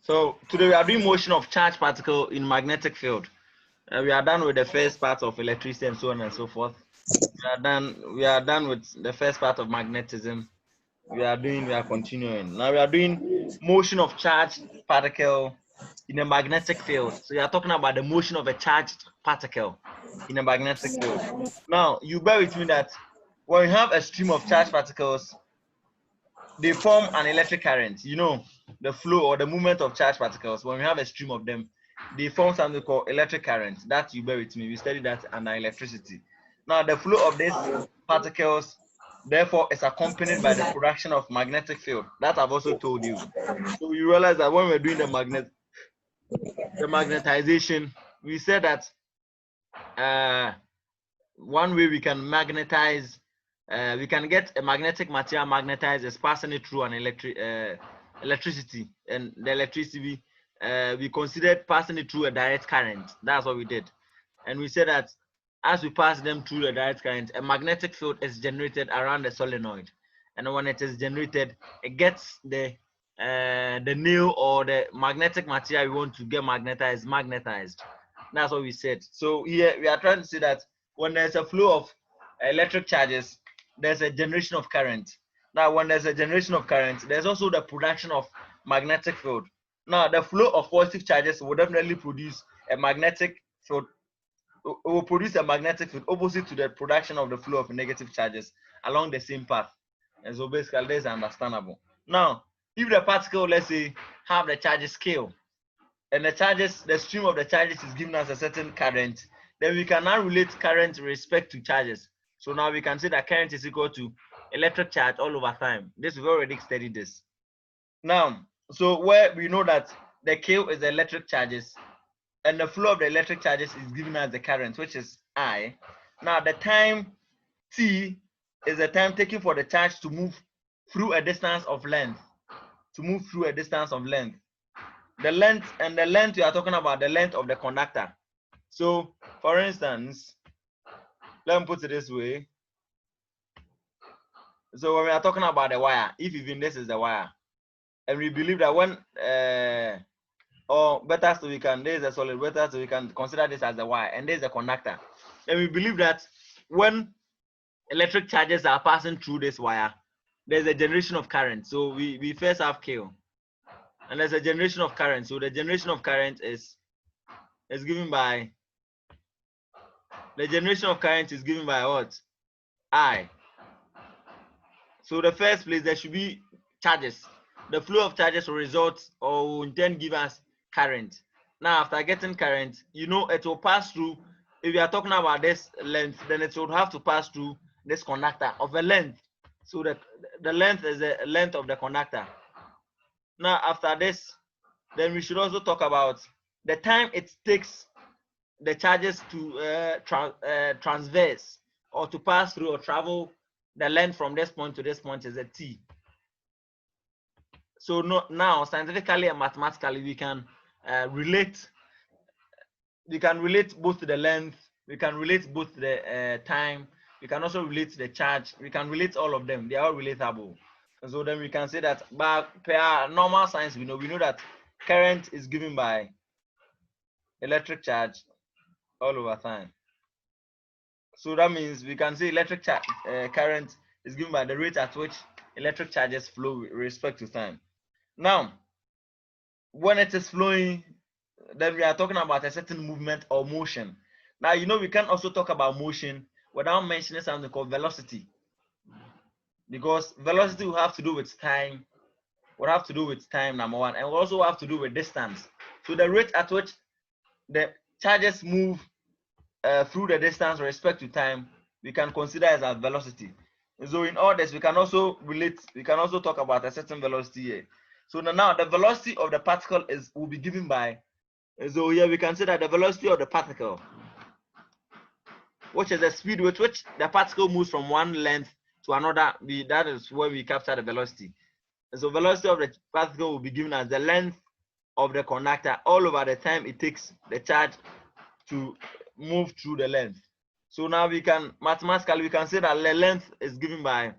So today we are doing motion of charged particle in magnetic field. We are done with the first part of electricity and so on and so forth. We are done with the first part of magnetism. We are continuing. Now we are doing motion of charged particle in a magnetic field. So you are talking about the motion of a charged particle in a magnetic field. Now you bear with me that when you have a stream of charged particles, they form an electric current. You know, the flow or the movement of charged particles, when we have a stream of them, they form something called electric current. That you bear with me. We studied that under electricity. Now, the flow of these particles, therefore, is accompanied by the production of magnetic field. That I've also told you. So you realize that when we're doing the magnetization, we said that one way we can magnetize, we can get a magnetic material magnetized as passing it through an electricity, and the electricity we considered passing it through a direct current. That's what we did, and we said that as we pass them through the direct current, a magnetic field is generated around the solenoid, and when it is generated, it gets the nail or the magnetic material we want to get magnetized. That's what we said. So here we are trying to say that when there's a flow of electric charges, there's a generation of current. Now, when there's a generation of current, there's also the production of magnetic field. Now, the flow of positive charges will definitely produce a magnetic field. It will produce a magnetic field opposite to the production of the flow of negative charges along the same path. And so basically, this is understandable. Now, if the particle, let's say, have the charges scale, and the stream of the charges is giving us a certain current, then we can now relate current with respect to charges. So now we can say that current is equal to electric charge all over time. We've already studied this. Now, so where we know that the K is the electric charges, and the flow of the electric charges is giving us the current, which is I. Now, the time T is the time taken for the charge to move through a distance of length. The length you are talking about, the length of the conductor. So, for instance, let me put it this way. So when we are talking about the wire, if even this is the wire, and we believe that when or better so we can, there's a solid, better so we can consider this as the wire, and there's a conductor. And we believe that when electric charges are passing through this wire, there's a generation of current. So we first have K, and there's a generation of current. So the generation of current is given by, the generation of current is given by what? I. So the first place, there should be charges. The flow of charges will result or will then give us current. Now, after getting current, you know, it will pass through. If we are talking about this length, then it would have to pass through this conductor of a length. So the length is the length of the conductor. Now, after this, then we should also talk about the time it takes the charges to transverse or to pass through or travel the length from this point to this point is a T. So now scientifically and mathematically we can relate. We can relate both to the length. We can relate both to the time. We can also relate to the charge. We can relate all of them. They are all relatable. And so then we can say that by per normal science, we know that current is given by electric charge all over time. So that means we can say electric current is given by the rate at which electric charges flow with respect to time. Now, when it is flowing, then we are talking about a certain movement or motion. Now, you know, we can also talk about motion without mentioning something called velocity, because velocity will have to do with time. Number one, and will also have to do with distance. So the rate at which the charges move through the distance with respect to time, we can consider as a velocity. So in all this, we can also talk about a certain velocity here. So now the velocity of the particle will be given by, so here we can say that the velocity of the particle, which is the speed with which the particle moves from one length to another, that is where we capture the velocity. So velocity of the particle will be given as the length of the conductor all over the time it takes the charge to move through the length. So now we can mathematically we can say that the length is given by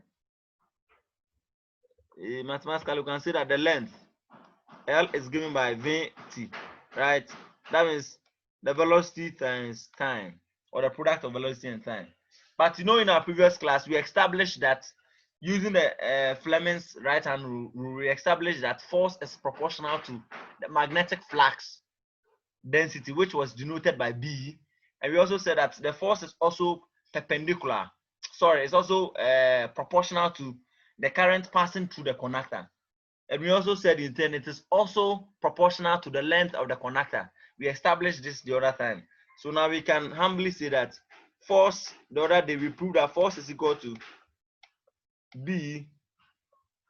the length L is given by Vt, right? That means the velocity times time, or the product of velocity and time. But you know, in our previous class, we established that using the Fleming's right-hand rule, we established that force is proportional to the magnetic flux density, which was denoted by B. And we also said that the force is also perpendicular. Sorry, it's also proportional to the current passing through the conductor. And we also said in turn, it is also proportional to the length of the conductor. We established this the other time. So now we can humbly say that force, the other day we proved that force is equal to B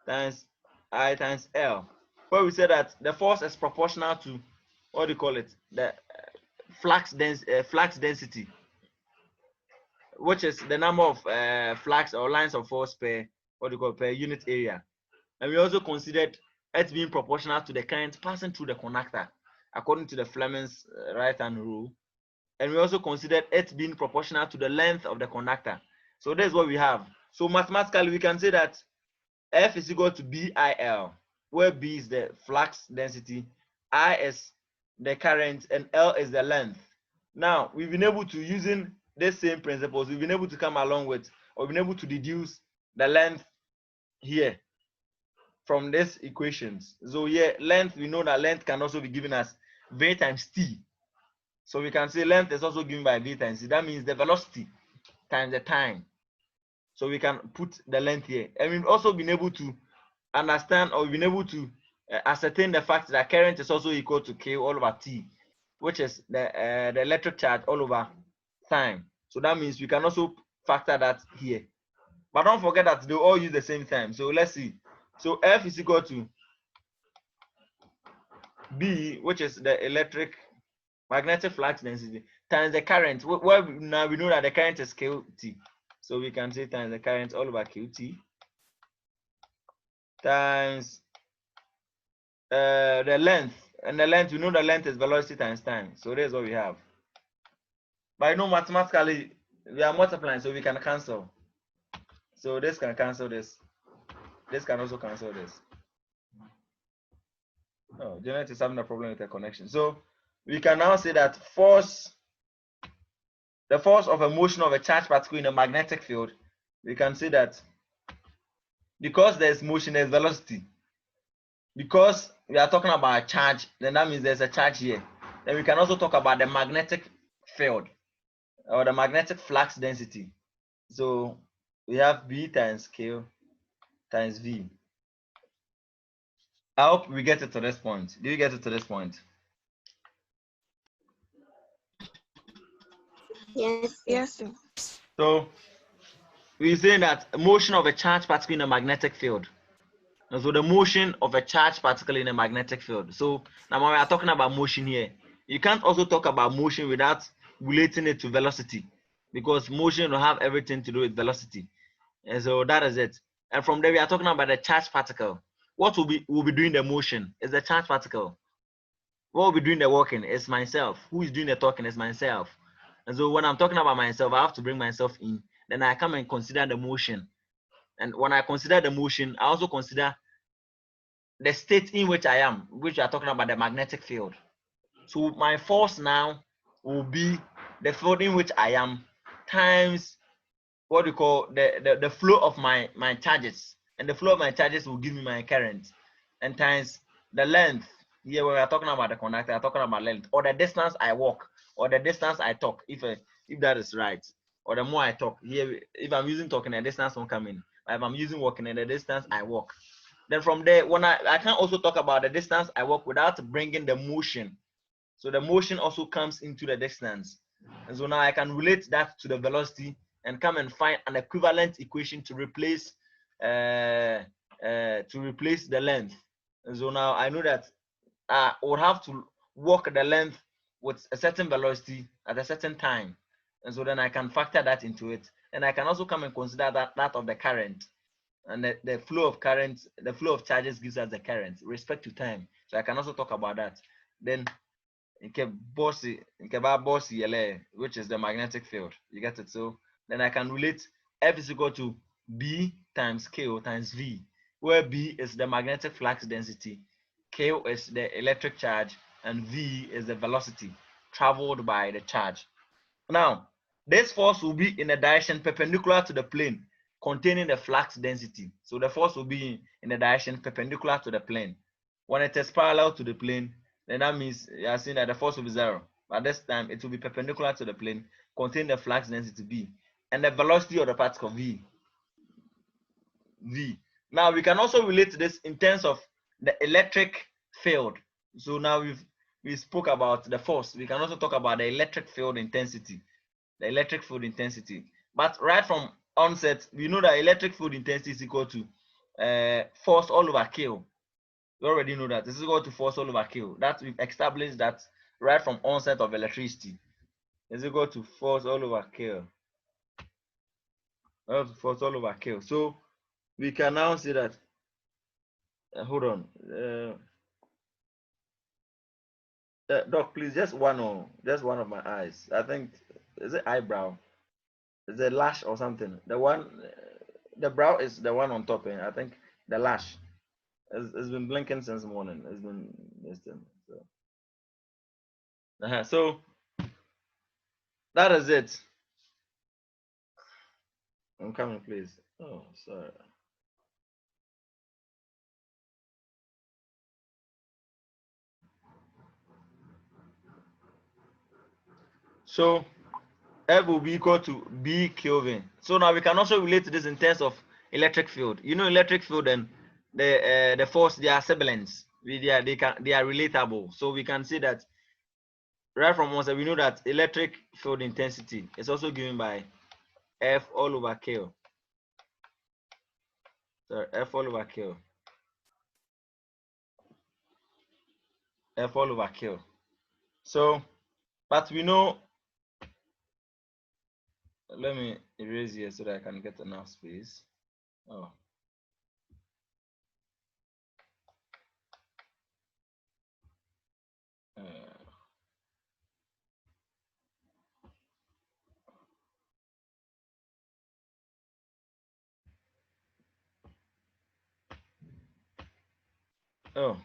times I times L. Where we said that the force is proportional to, what do you call it? The flux density, which is the number of flux or lines of force per, what do you call it, per unit area. And we also considered it being proportional to the current passing through the conductor, according to the Fleming's right-hand rule. And we also considered it being proportional to the length of the conductor. So this is what we have. So mathematically, we can say that F is equal to BIL, where B is the flux density, I is the current, and L is the length. Now, we've been able to, using the same principles, we've been able to come along with, or been able to deduce the length here from these equations. So here, length, we know that length can also be given as V times T. So we can say length is also given by V times T. That means the velocity times the time. So we can put the length here. And we've also been able to understand, or we've been able to ascertain the fact that current is also equal to K all over T, which is the electric charge all over time. So that means we can also factor that here. But don't forget that they all use the same time. So let's see. So F is equal to B, which is the electric magnetic flux density, times the current. Well, now we know that the current is QT. So we can say times the current all over QT times the length. And the length, we know the length is velocity times time. So that's what we have. But you know, mathematically, we are multiplying, so we can cancel. So this can cancel this. This can also cancel this. Oh, Janet is having a problem with the connection. So we can now say that the force of a motion of a charged particle in a magnetic field, we can say that because there's motion, there's velocity. Because we are talking about a charge, then that means there's a charge here. Then we can also talk about the magnetic field or the magnetic flux density. So we have B times Q times V. I hope we get it to this point. Do you get it to this point? Yes. Yes. So we're saying that motion of a charged particle in a magnetic field. And so the motion of a charged particle in a magnetic field. So now when we are talking about motion here, you can't also talk about motion without relating it to velocity, because motion will have everything to do with velocity. And so that is it. And from there we are talking about the charged particle. What will be doing the motion is the charged particle. What will be doing the walking is myself. Who is doing the talking is myself. And so when I'm talking about myself, I have to bring myself in. Then I come and consider the motion. And when I consider the motion, I also consider the state in which I am, which we are talking about the magnetic field. So my force now will be the field in which I am times what we call the flow of my charges. And the flow of my charges will give me my current. And times the length. Here when we are talking about the conductor, I'm talking about length, or the distance I walk, or the distance I talk, if that is right. Or the more I talk. Here, if I'm using talking, the distance won't come in. If I'm using walking, and the distance I walk. Then from there, when I can also talk about the distance I walk without bringing the motion. So the motion also comes into the distance. And so now I can relate that to the velocity and come and find an equivalent equation to replace the length. And so now I know that I would have to walk the length with a certain velocity at a certain time. And so then I can factor that into it. And I can also come and consider that of the current. And the flow of current, the flow of charges gives us the current respect to time. So I can also talk about that. Then bossy, which is the magnetic field. You get it? So then I can relate F is equal to B times K times V, where B is the magnetic flux density K is the electric charge, and V is the velocity traveled by the charge. Now, this force will be in a direction perpendicular to the plane containing the flux density. So the force will be in a direction perpendicular to the plane. When it is parallel to the plane, then that means you are seeing that the force will be 0. But this time, it will be perpendicular to the plane containing the flux density B and the velocity of the particle V. Now, we can also relate this in terms of the electric field. So now we spoke about the force. We can also talk about the electric field intensity. But right from onset, we know that electric field intensity is equal to force all over K. We already know that this is equal to force all over K. That we've established that right from onset of electricity is equal to force all over K. Force all over K. So we can now see that. Hold on. Doc, please, just one of my eyes. I think, is it eyebrow? Is it lash or something? The one, the brow is the one on top, and I think the lash has been blinking since morning. It's been this thing. So that is it. I'm coming, please. Oh, sorry. So F will be equal to B Kelvin. So now we can also relate to this in terms of electric field. You know, electric field and the force, they are siblings. They are relatable. So we can see that right from once we know that electric field intensity is also given by F all over K. Sorry, F all over K. F all over K. So, but we know, let me erase here so that I can get enough space. Oh. Oh,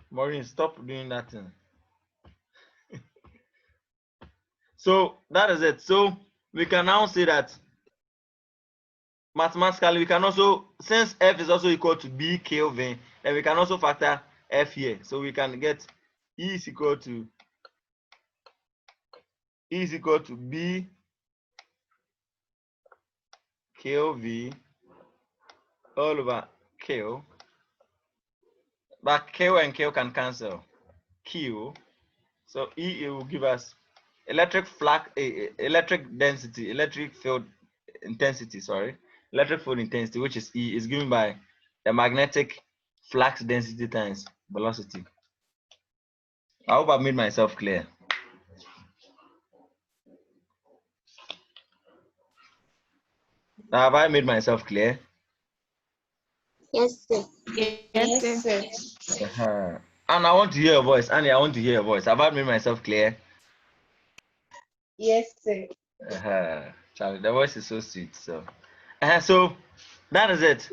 Maureen, stop doing that thing. So that is it. So we can now say that mathematically we can also, since F is also equal to B Kelvin, then we can also factor F here. So we can get E is equal to B Kelvin all over K. But K and K can cancel. Q. So E, it will give us electric flux, electric density, electric field intensity, electric field intensity, which is E, is given by the magnetic flux density times velocity. I hope I've made myself clear. Have I made myself clear? Yes, sir. Yes, sir. And I want to hear your voice. Annie, I want to hear your voice. Have I made myself clear? Yes, sir. Charlie, the voice is so sweet. So that is it.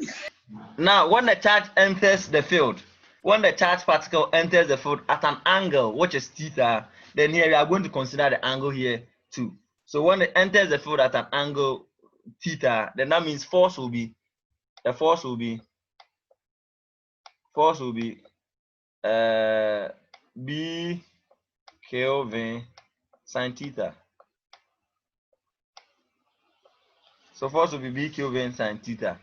Now, when the charge enters the field, when the charge particle enters the field at an angle, which is theta, then here we are going to consider the angle here too. So when it enters the field at an angle theta, then that means force will be B Kelvin sine theta. So force will be B Kelvin sine theta.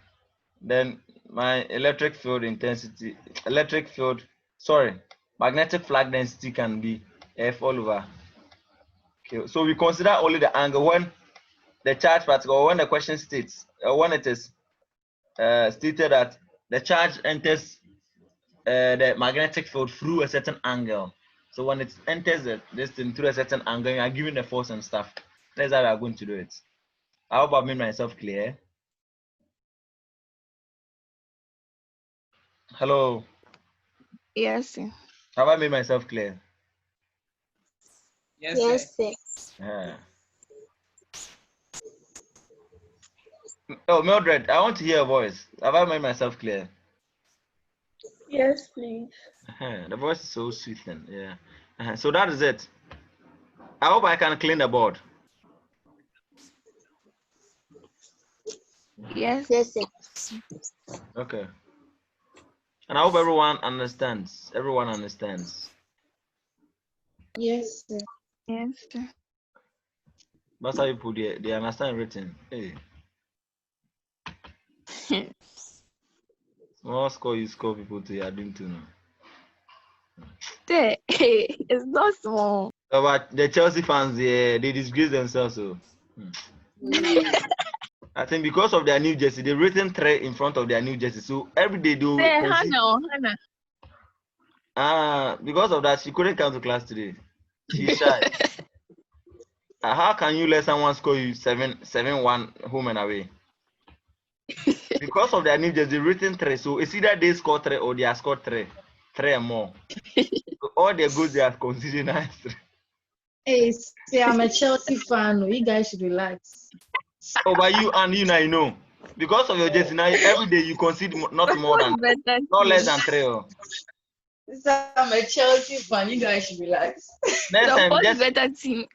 Then my magnetic flux density can be F all over K. So we consider only the angle when the charge particle, or when the question states, or when it is stated that the charge enters the magnetic field through a certain angle. So when it enters this thing through a certain angle, you are given the force and stuff. That's how we are going to do it. I hope I've made myself clear. Hello. Yes, sir. Have I made myself clear? Yes, sir. Oh, Mildred, I want to hear your voice. Have I made myself clear? Yes, please. The voice is so sweet then. Yeah. So that is it. I hope I can clean the board. Yes. Yes, sir. Okay. And I hope everyone understands. Everyone understands. Yes, sir. Yes, sir. That's how you put it. They understand written. Hey. Small score you score people to you are doing too now. It's not small. So, but the Chelsea fans, they disgrace themselves. So I think because of their new jersey, they've written 3 in front of their new jersey. So every day they will concede. Hannah. Because of that, she couldn't come to class today. She's shy. How can you let someone score you 7-1 home and away? Because of their new jersey, written 3. So it's either they score 3 or they have scored 3 and more. So all their goals they are considering as 3. Hey, see, I'm a Chelsea fan. You guys should relax. Oh, but you know, because of your jersey now, every day you concede not more than, not less than 3. Oh. I'm a Chelsea fan. You guys should relax. Next time, just better team.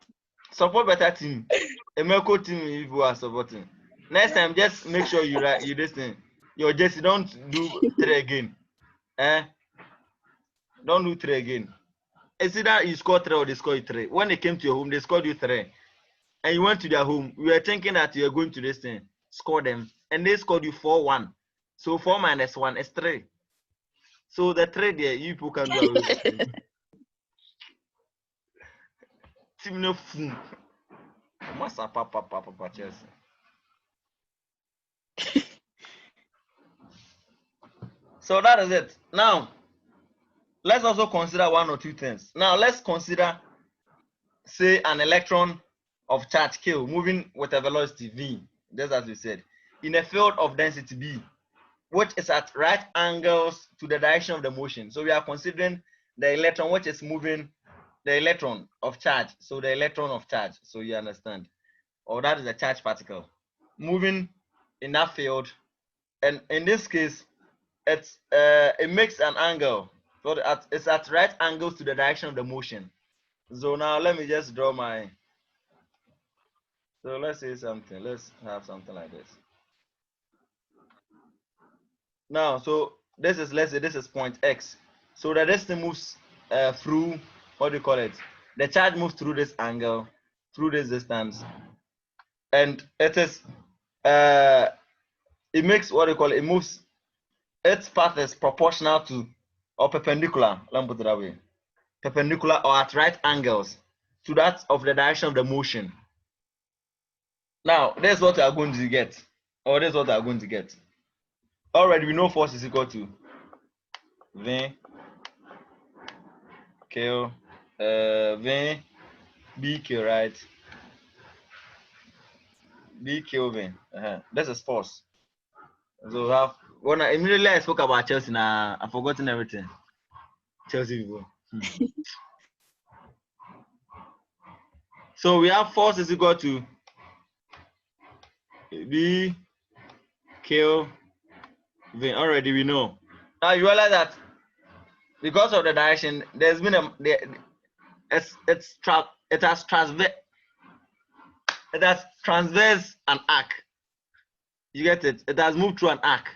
support better team. A Melco team if you are supporting. Next time, just make sure you listen. Your jersey don't do 3 again. Don't do 3 again. It's either you score 3 or they score you 3. When they came to your home, they scored you 3. And you went to their home. We were thinking that you were going to this thing, score them, and they scored you 4-1. So 4 minus 1 is 3. So the 3 there, you people can do away with it. Team no fun. Massa papa Chelsea. So that is it. Now, let's also consider 1 or 2 things. Now, let's consider, say, an electron of charge K moving with a velocity V, just as we said, in a field of density B, which is at right angles to the direction of the motion. So we are considering the electron which is moving, the electron of charge. So the electron of charge, so you understand. Or that is a charge particle moving in that field. And in this case, it makes an angle. So it's at right angles to the direction of the motion. So now let me just draw my. So let's say something. Let's have something like this. Now, so this is, let's say this is point X. So the distance moves through, what do you call it? The charge moves through this angle, through this distance, and it is it makes, what do you call it? It moves. Its path is proportional to or perpendicular. Let me put it that way. Perpendicular or at right angles to that of the direction of the motion. Now, this is what we are going to get, or this is what we are going to get. Already we know force is equal to V K V BQ, right? B Kelvin. This is force. So when immediately I spoke about Chelsea, now I've forgotten everything. Chelsea people. So we have force is equal to B Kelvin. Already we know. Now you realize that because of the direction, there's been it has transverse an arc. You get it? It has moved through an arc.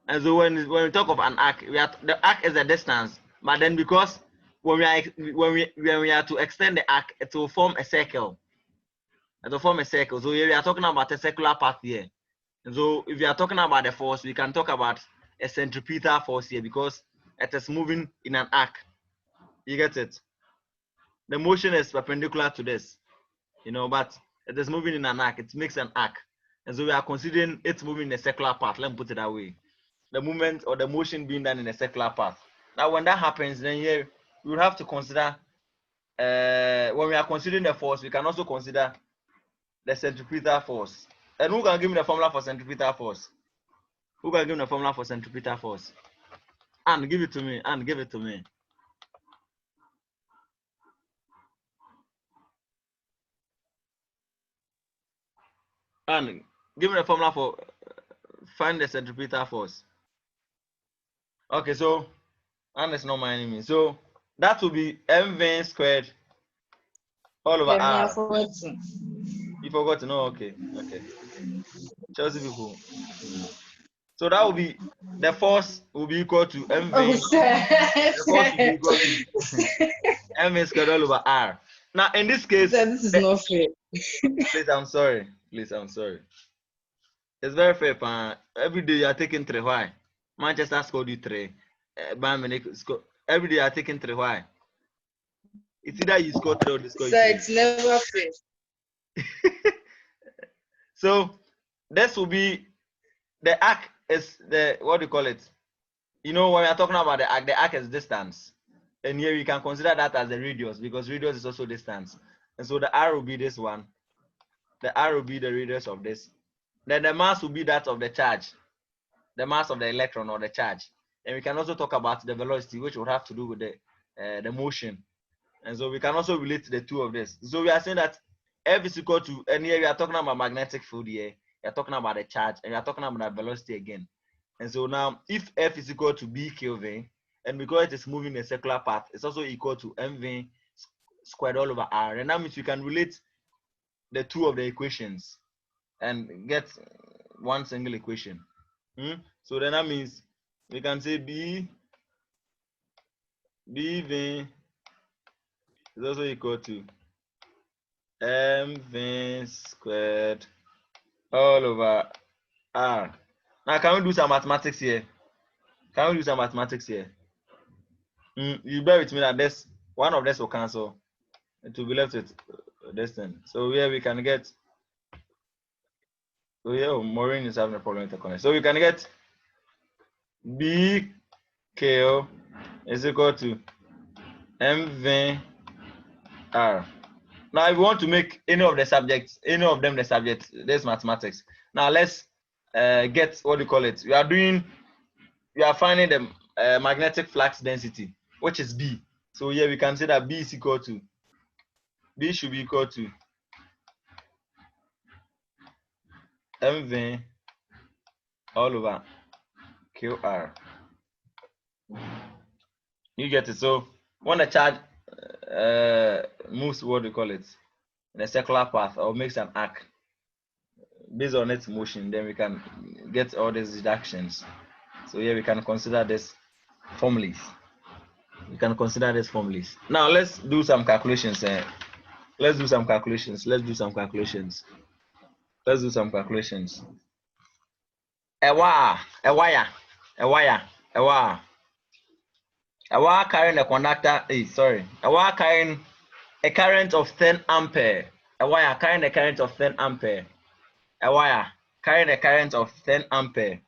And so when we talk of an arc, the arc is a distance, but then because when we are to extend the arc, it will form a circle. It will form a circle. So here we are talking about a circular path here. And so if we are talking about the force, we can talk about a centripetal force here because it is moving in an arc. You get it? The motion is perpendicular to this, but it is moving in an arc. It makes an arc. And so we are considering it moving in a circular path. Let me put it that way. The movement or the motion being done in a circular path. Now, when that happens, then here we will have to consider, when we are considering the force, we can also consider the centripetal force. And who can give me the formula for centripetal force? Who can give me the formula for centripetal force? Anne, give it to me. Anne, give it to me. Anne, give me the formula for find the centripetal force. Okay, so and it's not my enemy. So that will be mv squared all over Yeah, me, I r. forgot. You forgot to know? Okay. Chelsea people. So that will be the force will be equal to Oh, mv. sir. The force will be equal to mv squared all over r. Now in this case, Sir, this is not fair. please, I'm sorry. Please, I'm sorry. It's very fair, pa. Every day you are taking 3. Why? Manchester scored you 3. Bayern Munich score. Every day you are taking 3. Why? It's either you score 3 or they score you Sir, 3. it's never fair. So this will be the arc is the what do you call it? You know, when we are talking about the arc is distance. And here you can consider that as the radius because radius is also distance. And so the r will be this one. The r will be the radius of this. Then the mass will be that of the charge, the mass of the electron or the charge. And we can also talk about the velocity, which will have to do with the motion. And so we can also relate the two of this. So we are saying that F is equal to, and here we are talking about magnetic field here. We are talking about the charge, and we are talking about the velocity again. And so now, if F is equal to B Kelvin, and because it is moving a circular path, it's also equal to mv squared all over r. And that means we can relate the two of the equations and get one single equation. So then that means we can say B V is also equal to mv squared all over r. Now can we do some mathematics here? You bear with me that this one of this will cancel. It will be left with this thing. So here we can get. So here Maureen is having a problem with the connection. So we can get B K is equal to mv r. Now, if we want to make any of them the subjects, there's mathematics. Now, let's get what do you call it? We are finding the magnetic flux density, which is B. So here we can say that B should be equal to mv all over qr. You get it? So when the charge moves, what do you call it, in a circular path or makes an arc based on its motion, then we can get all these deductions. So here we can consider this formulas. Now let's do some calculations. Let's do some calculations. A wire carrying a conductor. A wire carrying a current of 10 ampere. A wire carrying a current of 10 ampere. A wire carrying a current of 10 ampere.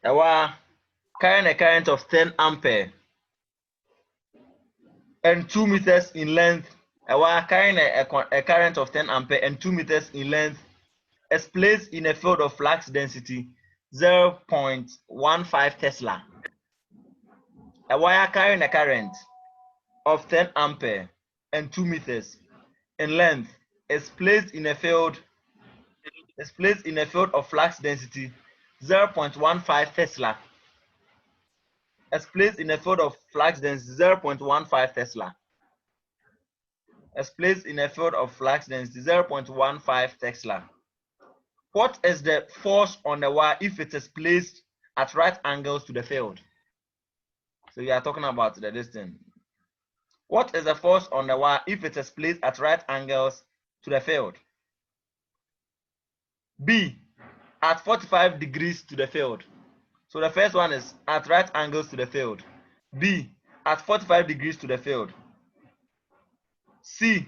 A wire carrying a current of 10 ampere and 2 meters in length. A wire carrying a current of 10 ampere and 2 meters in length is placed in a field of flux density 0.15 Tesla. A wire carrying a current of 10 ampere and 2 meters in length is placed in a field of flux density 0.15 Tesla. Is placed in a field of flux density 0.15 Tesla. Is placed in a field of flux density 0.15 Tesla. What is the force on the wire if it is placed at right angles to the field? So we are talking about the distance. What is the force on the wire if it is placed at right angles to the field? B, at 45 degrees to the field. So the first one is at right angles to the field. B, at 45 degrees to the field. C,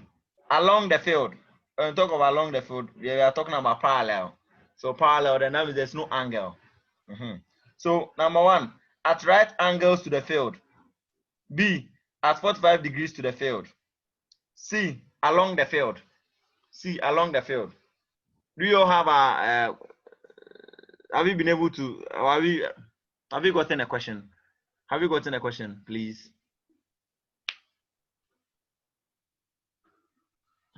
along the field. When we talk about along the field, we are talking about parallel. So parallel, then that means there's no angle. So number one, at right angles to the field. B, at 45 degrees to the field. C, along the field. Do you all have have you been able to, have you gotten a question? Please?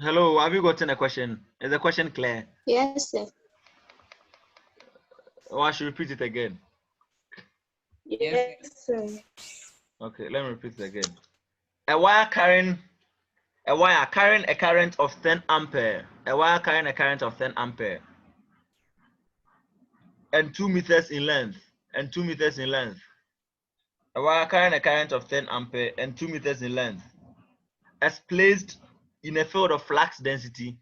Hello, have you gotten a question? Is the question clear? Yes, sir. Or I should repeat it again? Yes, sir. Okay, let me repeat it again. A wire carrying a current of 10 ampere. A wire carrying a current of 10 ampere and 2 meters in length. And 2 meters in length. A wire carrying a current of 10 ampere and 2 meters in length, as placed in a field of flux density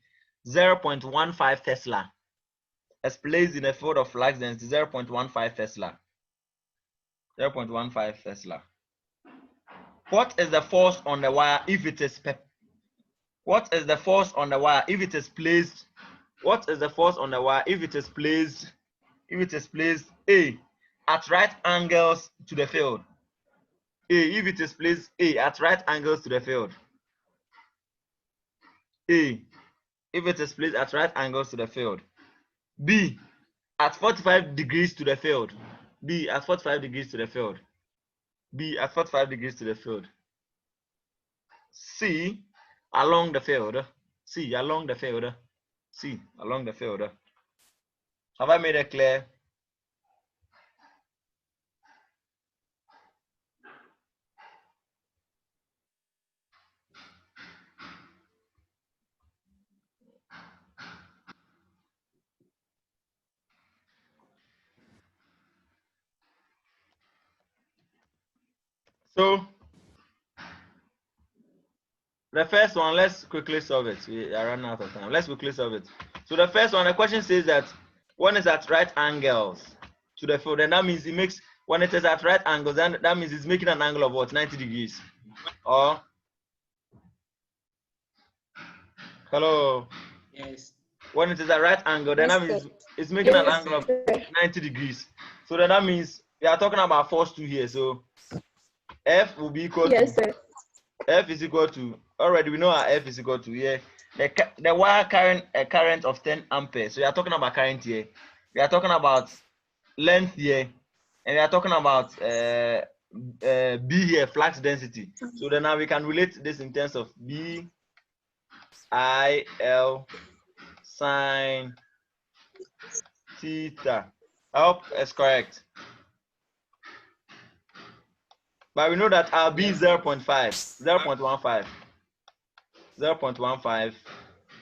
0.15 Tesla. As placed in a field of flux density 0.15 Tesla. 0.15 Tesla. What is the force on the wire if it is what is the force on the wire if it is placed? What is the force on the wire if it is placed? If it is placed A at right angles to the field. A, if it is placed A at right angles to the field. A, if it is placed at right angles to the field. B, at 45 degrees to the field. B, at 45 degrees to the field. B, at 45 degrees to the field. C, along the field. C, along the field. C, along the field. Have I made it clear? So the first one, let's quickly solve it. We are running out of time. Let's quickly solve it. So the first one, the question says that one is at right angles to the field, and that means it makes, when it is at right angles, then that means it's making an angle of what, 90 degrees. Or hello. Yes. When it is at right angle, then Yes, that means sir. it's making an Yes, angle of sir. 90 degrees. So then that means we are talking about force 2 here. So F will be equal Yes, to sir. F is equal to, already we know our F is equal to here. The wire carrying a current of 10 amperes. So we are talking about current here. We are talking about length here. And we are talking about B here, flux density. So then now we can relate this in terms of B I L sine theta. I hope it's correct. But we know that our B is 0.5, 0.15. 0.15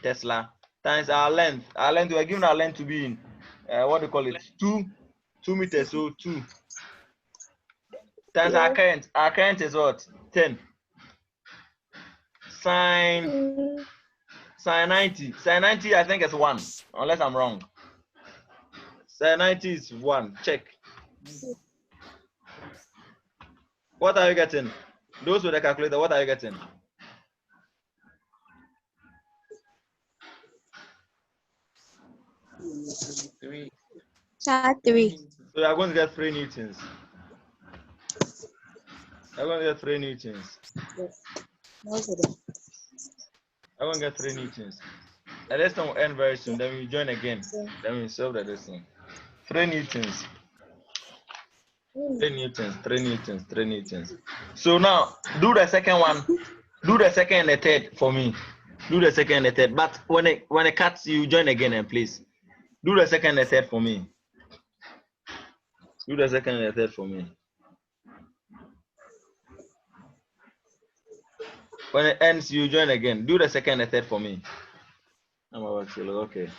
Tesla times our length. Our length, we are given our length to be in what do you call it? 2 meters. So 2 times our current. Our current is what? 10. Sine 90. Sine 90, I think it's 1, unless I'm wrong. Sine 90 is 1. Check. What are you getting? Those with the calculator, what are you getting? Three. 3. So you are going to get 3 newtons. I'm going to get 3 newtons. I'm going to get 3 newtons. The lesson will end very soon. Then we join again. Then we solve the lesson. 3 newtons. 3 newtons. 3 newtons. 3 newtons. So now do the second one. Do the second and the third for me. Do the second and the third. But when it cuts, you join again and please do the second and the third for me. Do the second and the third for me. When it ends, you join again. Do the second and the third for me. Okay.